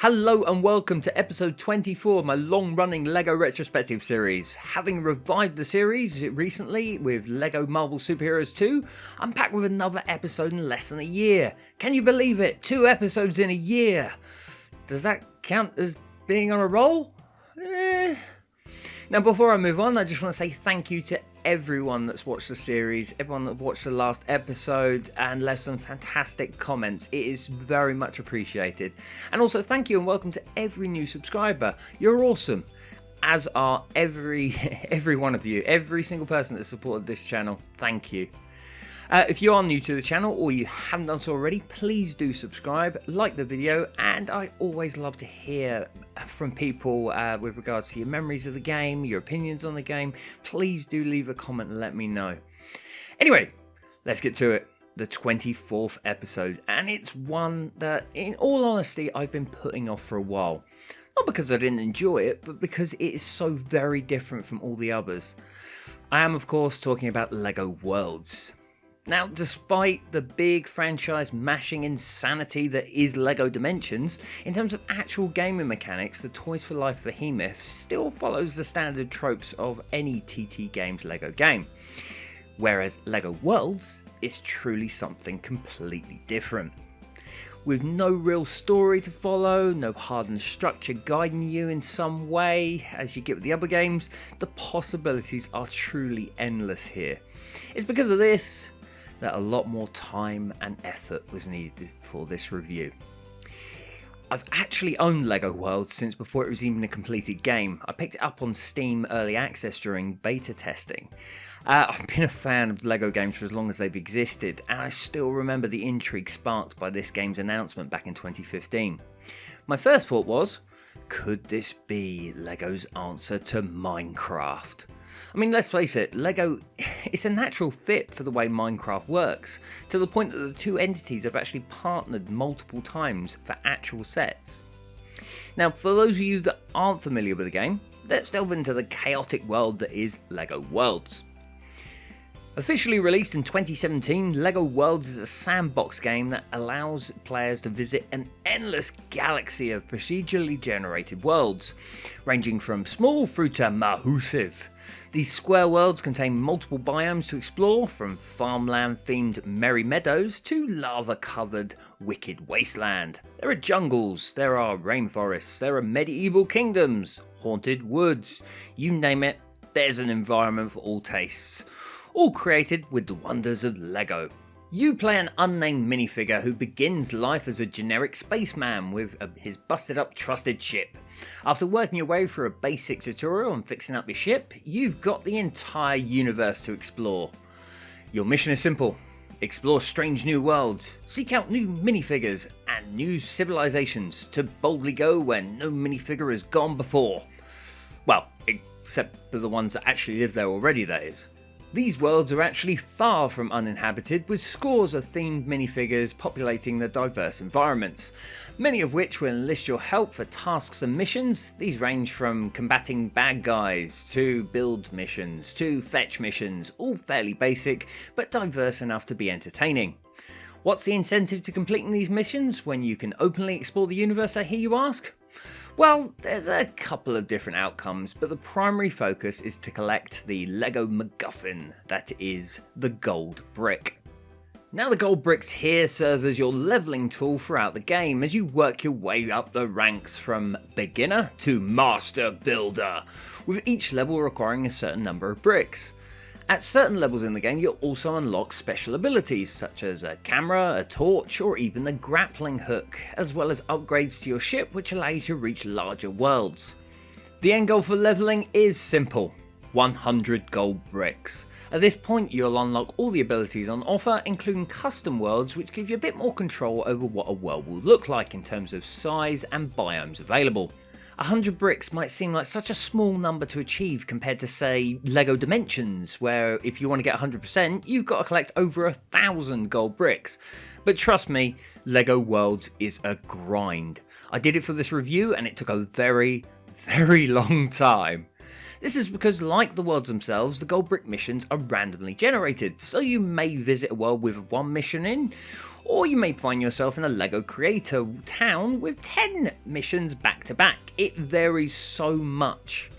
Hello and welcome to episode 24 of my long-running LEGO Retrospective series. Having revived the series recently with LEGO Marvel Superheroes 2, I'm back with another episode in less than a year. Can you believe it? 2 episodes in a year. Does that count as being on a roll? Now before I move on, I just want to say thank you to everyone that's watched the series, everyone that watched the last episode and left some fantastic comments. It is very much appreciated. And also thank you and welcome to every new subscriber. You're awesome, as are every one of you, every single person that supported this channel. Thank you. If you are new to the channel or you haven't done so already, please do subscribe, like the video, and I always love to hear from people with regards to your memories of the game, your opinions on the game. Please do leave a comment and let me know. Anyway, let's get to it. The 24th episode, and it's one that, in all honesty, I've been putting off for a while. Not because I didn't enjoy it, but because it is so very different from all the others. I am, of course, talking about LEGO Worlds. Now, despite the big franchise mashing insanity that is LEGO Dimensions, in terms of actual gaming mechanics, the Toys for Life behemoth still follows the standard tropes of any TT Games LEGO game. Whereas LEGO Worlds is truly something completely different. With no real story to follow, no hardened structure guiding you in some way, as you get with the other games, the possibilities are truly endless here. It's because of this that a lot more time and effort was needed for this review. I've actually owned LEGO Worlds since before it was even a completed game. I picked it up on Steam Early Access during beta testing. I've been a fan of LEGO games for as long as they've existed, and I still remember the intrigue sparked by this game's announcement back in 2015. My first thought was, could this be LEGO's answer to Minecraft? I mean, let's face it, LEGO, it's a natural fit for the way Minecraft works, to the point that the two entities have actually partnered multiple times for actual sets. Now, for those of you that aren't familiar with the game, let's delve into the chaotic world that is LEGO Worlds. Officially released in 2017, LEGO Worlds is a sandbox game that allows players to visit an endless galaxy of procedurally generated worlds, ranging from small through to massive. These square worlds contain multiple biomes to explore, from farmland themed Merry Meadows to lava covered Wicked Wasteland. There are jungles, there are rainforests, there are medieval kingdoms, haunted woods, you name it, there's an environment for all tastes. All created with the wonders of LEGO. You play an unnamed minifigure who begins life as a generic spaceman with his busted up trusted ship. After working your way through a basic tutorial on fixing up your ship, you've got the entire universe to explore. Your mission is simple: explore strange new worlds, seek out new minifigures and new civilizations to boldly go where no minifigure has gone before. Well, except for the ones that actually live there already, that is. These worlds are actually far from uninhabited, with scores of themed minifigures populating the diverse environments, many of which will enlist your help for tasks and missions. These range from combating bad guys, to build missions, to fetch missions, all fairly basic, but diverse enough to be entertaining. What's the incentive to completing these missions when you can openly explore the universe, I hear you ask? Well, there's a couple of different outcomes, but the primary focus is to collect the LEGO MacGuffin, that is, the gold brick. Now the gold bricks here serve as your leveling tool throughout the game as you work your way up the ranks from beginner to master builder, with each level requiring a certain number of bricks. At certain levels in the game, you'll also unlock special abilities such as a camera, a torch, or even the grappling hook, as well as upgrades to your ship which allow you to reach larger worlds. The end goal for leveling is simple: 100 gold bricks. At this point, you'll unlock all the abilities on offer, including custom worlds which give you a bit more control over what a world will look like in terms of size and biomes available. 100 bricks might seem like such a small number to achieve compared to, say, LEGO Dimensions, where if you want to get 100%, you've got to collect over 1,000 gold bricks. But trust me, LEGO Worlds is a grind. I did it for this review and it took a very, very long time. This is because, like the worlds themselves, the gold brick missions are randomly generated, so you may visit a world with one mission in, or you may find yourself in a LEGO creator town with 10 missions back to back. It varies so much.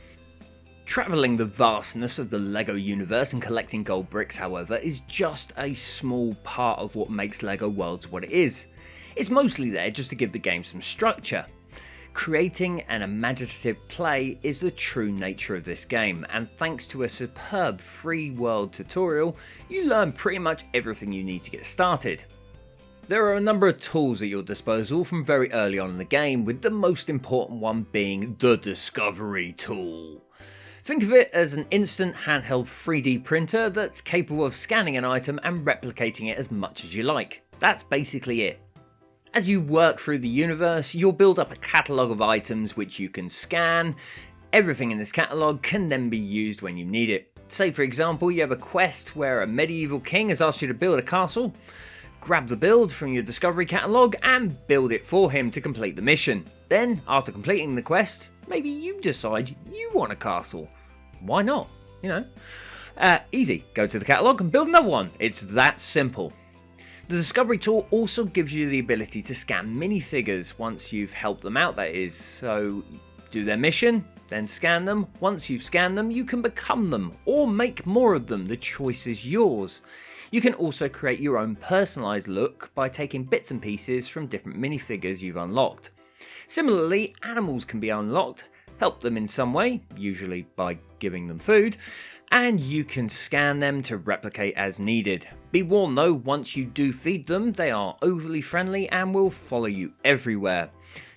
Travelling the vastness of the LEGO universe and collecting gold bricks, however, is just a small part of what makes LEGO Worlds what it is. It's mostly there just to give the game some structure. Creating an imaginative play is the true nature of this game, and thanks to a superb free world tutorial, you learn pretty much everything you need to get started. There are a number of tools at your disposal from very early on in the game, with the most important one being the Discovery tool. Think of it as an instant handheld 3D printer that's capable of scanning an item and replicating it as much as you like. That's basically it. As you work through the universe, you'll build up a catalogue of items which you can scan. Everything in this catalogue can then be used when you need it. Say for example you have a quest where a medieval king has asked you to build a castle. Grab the build from your Discovery catalogue and build it for him to complete the mission. Then, after completing the quest, maybe you decide you want a castle. Why not? You know. Easy. Go to the catalogue and build another one. It's that simple. The Discovery tool also gives you the ability to scan minifigures once you've helped them out, that is. So, do their mission, then scan them. Once you've scanned them, you can become them, or make more of them. The choice is yours. You can also create your own personalised look by taking bits and pieces from different minifigures you've unlocked. Similarly, animals can be unlocked, help them in some way, usually by giving them food, and you can scan them to replicate as needed. Be warned though, once you do feed them, they are overly friendly and will follow you everywhere.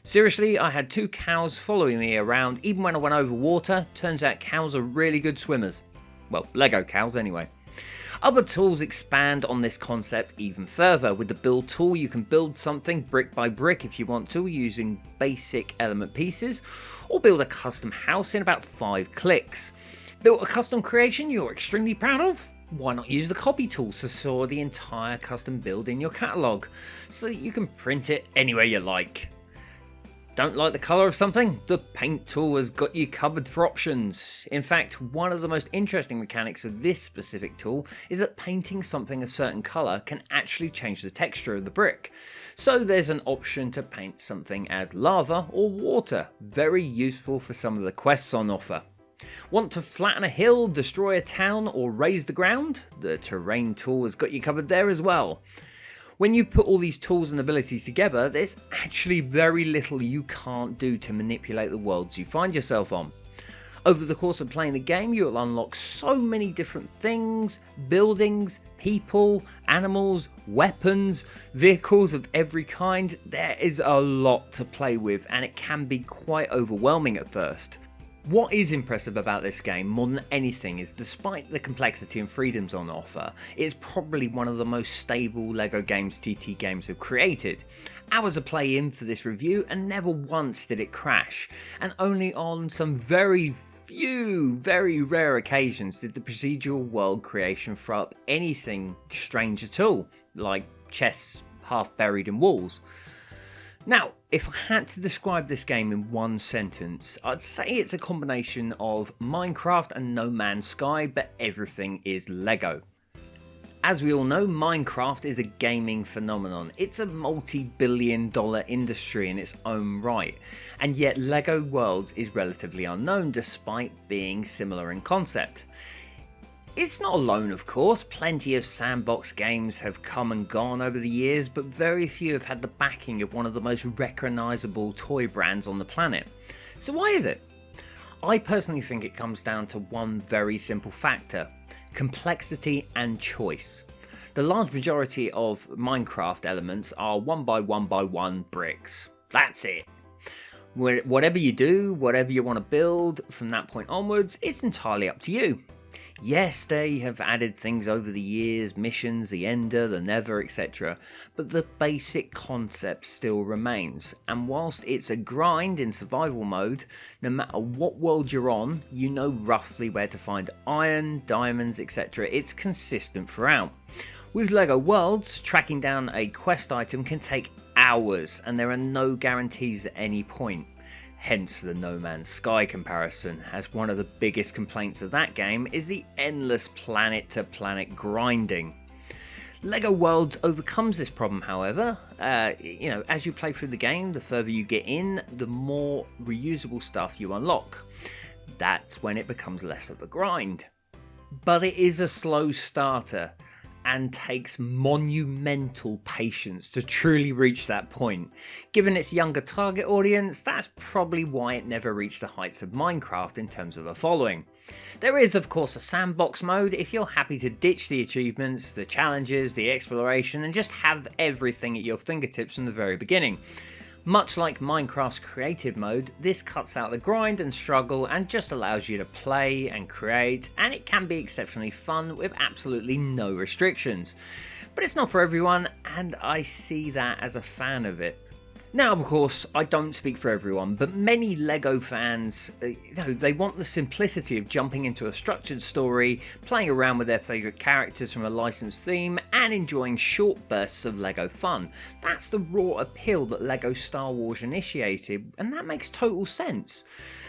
Seriously, I had 2 cows following me around even when I went over water. Turns out cows are really good swimmers. Well, Lego cows anyway. Other tools expand on this concept even further. With the build tool, you can build something brick by brick if you want to, using basic element pieces, or build a custom house in about 5 clicks. Built a custom creation you're extremely proud of? Why not use the copy tool to store the entire custom build in your catalogue, so that you can print it anywhere you like. Don't like the colour of something? The paint tool has got you covered for options. In fact, one of the most interesting mechanics of this specific tool is that painting something a certain colour can actually change the texture of the brick. So there's an option to paint something as lava or water, very useful for some of the quests on offer. Want to flatten a hill, destroy a town, or raise the ground? The terrain tool has got you covered there as well. When you put all these tools and abilities together, there's actually very little you can't do to manipulate the worlds you find yourself on. Over the course of playing the game, you'll unlock so many different things, buildings, people, animals, weapons, vehicles of every kind. There is a lot to play with, and it can be quite overwhelming at first. What is impressive about this game more than anything is, despite the complexity and freedoms on offer, it's probably one of the most stable LEGO Games TT games have created. Hours of play in for this review and never once did it crash, and only on some very rare occasions did the procedural world creation throw up anything strange at all, like chests half buried in walls. Now, if I had to describe this game in one sentence, I'd say it's a combination of Minecraft and No Man's Sky, but everything is LEGO. As we all know, Minecraft is a gaming phenomenon. It's a multi-billion-dollar industry in its own right, and yet LEGO Worlds is relatively unknown despite being similar in concept. It's not alone, of course. Plenty of sandbox games have come and gone over the years, but very few have had the backing of one of the most recognisable toy brands on the planet. So why is it? I personally think it comes down to one very simple factor: complexity and choice. The large majority of Minecraft elements are 1x1x1 bricks. That's it. Whatever you do, whatever you want to build, from that point onwards, it's entirely up to you. Yes, they have added things over the years, missions, the Ender, the Nether, etc. But the basic concept still remains, and whilst it's a grind in survival mode, no matter what world you're on, you know roughly where to find iron, diamonds, etc. It's consistent throughout. With LEGO Worlds, tracking down a quest item can take hours, and there are no guarantees at any point. hence the No Man's Sky comparison, as one of the biggest complaints of that game is the endless planet to planet grinding. LEGO Worlds overcomes this problem, however. As you play through the game, the further you get in, the more reusable stuff you unlock. That's when it becomes less of a grind. But it is a slow starter and takes monumental patience to truly reach that point. Given its younger target audience, that's probably why it never reached the heights of Minecraft in terms of a following. There is of course a sandbox mode if you're happy to ditch the achievements, the challenges, the exploration, and just have everything at your fingertips from the very beginning. Much like Minecraft's creative mode, this cuts out the grind and struggle and just allows you to play and create, and it can be exceptionally fun with absolutely no restrictions. But it's not for everyone, and I see that as a fan of it. Now, of course, I don't speak for everyone, but many LEGO fans, they want the simplicity of jumping into a structured story, playing around with their favourite characters from a licensed theme, and enjoying short bursts of LEGO fun. That's the raw appeal that LEGO Star Wars initiated, and that makes total sense.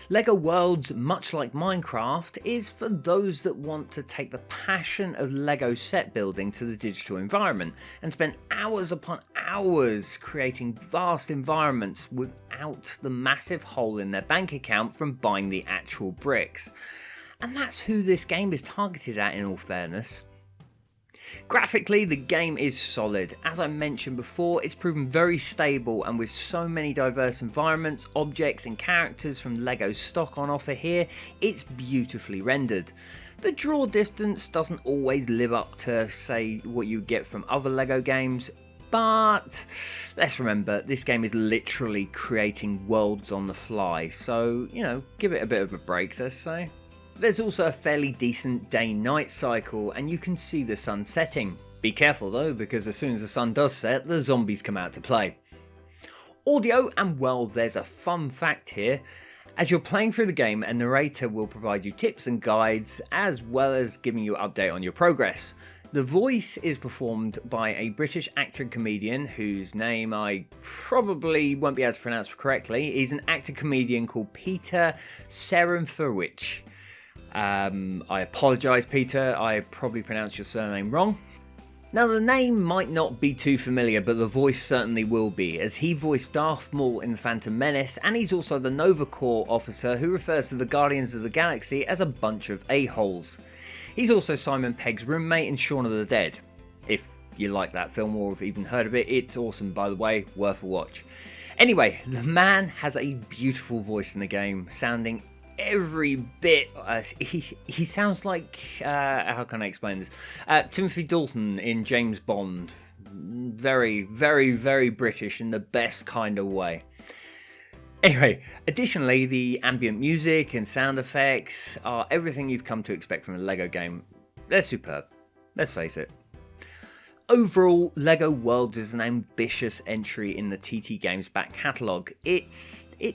LEGO Worlds, much like Minecraft, is for those that want to take the passion of LEGO set building to the digital environment and spend hours upon hours creating vast environments without the massive hole in their bank account from buying the actual bricks. And that's who this game is targeted at, in all fairness. Graphically, the game is solid. As I mentioned before, it's proven very stable, and with so many diverse environments, objects and characters from LEGO's stock on offer here, it's beautifully rendered. The draw distance doesn't always live up to, say, what you get from other LEGO games, but let's remember, this game is literally creating worlds on the fly, so, give it a bit of a break, let's say. There's also a fairly decent day-night cycle, and you can see the sun setting. Be careful though, because as soon as the sun does set, the zombies come out to play. Audio, and well, there's a fun fact here. As you're playing through the game, a narrator will provide you tips and guides, as well as giving you an update on your progress. The voice is performed by a British actor and comedian whose name I probably won't be able to pronounce correctly. He's an actor-comedian called Peter Serafinowicz. I apologise, Peter, I probably pronounced your surname wrong. Now, the name might not be too familiar, but the voice certainly will be, as he voiced Darth Maul in The Phantom Menace, and he's also the Nova Corps officer who refers to the Guardians of the Galaxy as a bunch of a-holes. He's also Simon Pegg's roommate in Shaun of the Dead. If you like that film or have even heard of it, it's awesome, by the way, worth a watch. Anyway, the man has a beautiful voice in the game, sounding every bit. He sounds like, how can I explain this? Timothy Dalton in James Bond. Very, very, very British in the best kind of way. Anyway, additionally, the ambient music and sound effects are everything you've come to expect from a LEGO game. They're superb, let's face it. Overall, LEGO Worlds is an ambitious entry in the TT Games back catalogue. It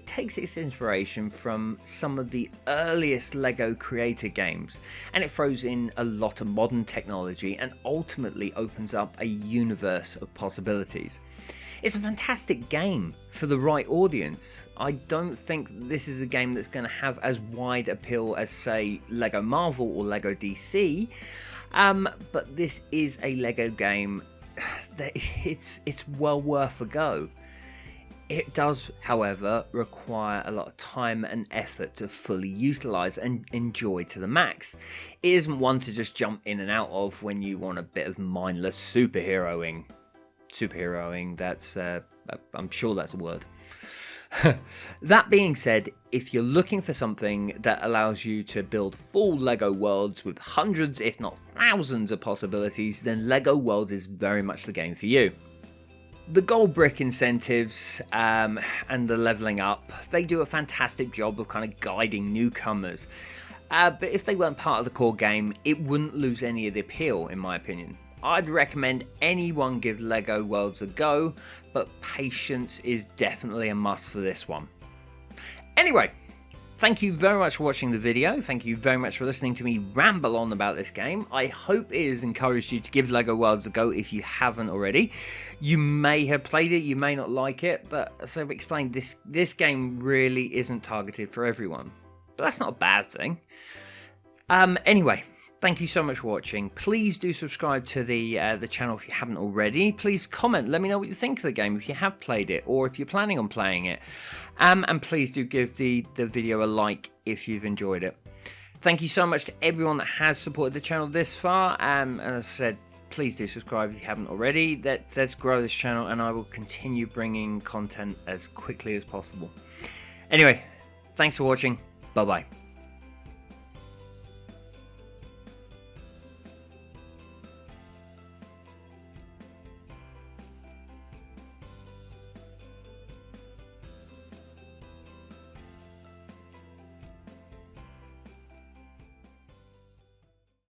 takes its inspiration from some of the earliest LEGO creator games, and it throws in a lot of modern technology and ultimately opens up a universe of possibilities. It's a fantastic game for the right audience. I don't think this is a game that's going to have as wide appeal as, say, LEGO Marvel or LEGO DC, but this is a LEGO game that it's well worth a go. It does, however, require a lot of time and effort to fully utilise and enjoy to the max. It isn't one to just jump in and out of when you want a bit of mindless superheroing, that's, I'm sure that's a word. That being said, if you're looking for something that allows you to build full LEGO worlds with hundreds if not thousands of possibilities, then LEGO Worlds is very much the game for you. The gold brick incentives and the levelling up, they do a fantastic job of kind of guiding newcomers. But if they weren't part of the core game, it wouldn't lose any of the appeal, in my opinion. I'd recommend anyone give LEGO Worlds a go, but patience is definitely a must for this one. Anyway, Thank you very much for watching the video. Thank you very much for listening to me ramble on about this game. I hope it has encouraged you to give LEGO Worlds a go if you haven't already. You may have played it, you may not like it, but as I've explained, this game really isn't targeted for everyone. But that's not a bad thing. Anyway, thank you so much for watching. Please do subscribe to the channel if you haven't already. Please comment, let me know what you think of the game if you have played it or if you're planning on playing it. And please do give the video a like if you've enjoyed it. Thank you so much to everyone that has supported the channel this far. And as I said, please do subscribe if you haven't already. Let's grow this channel and I will continue bringing content as quickly as possible. Anyway, thanks for watching. Bye-bye.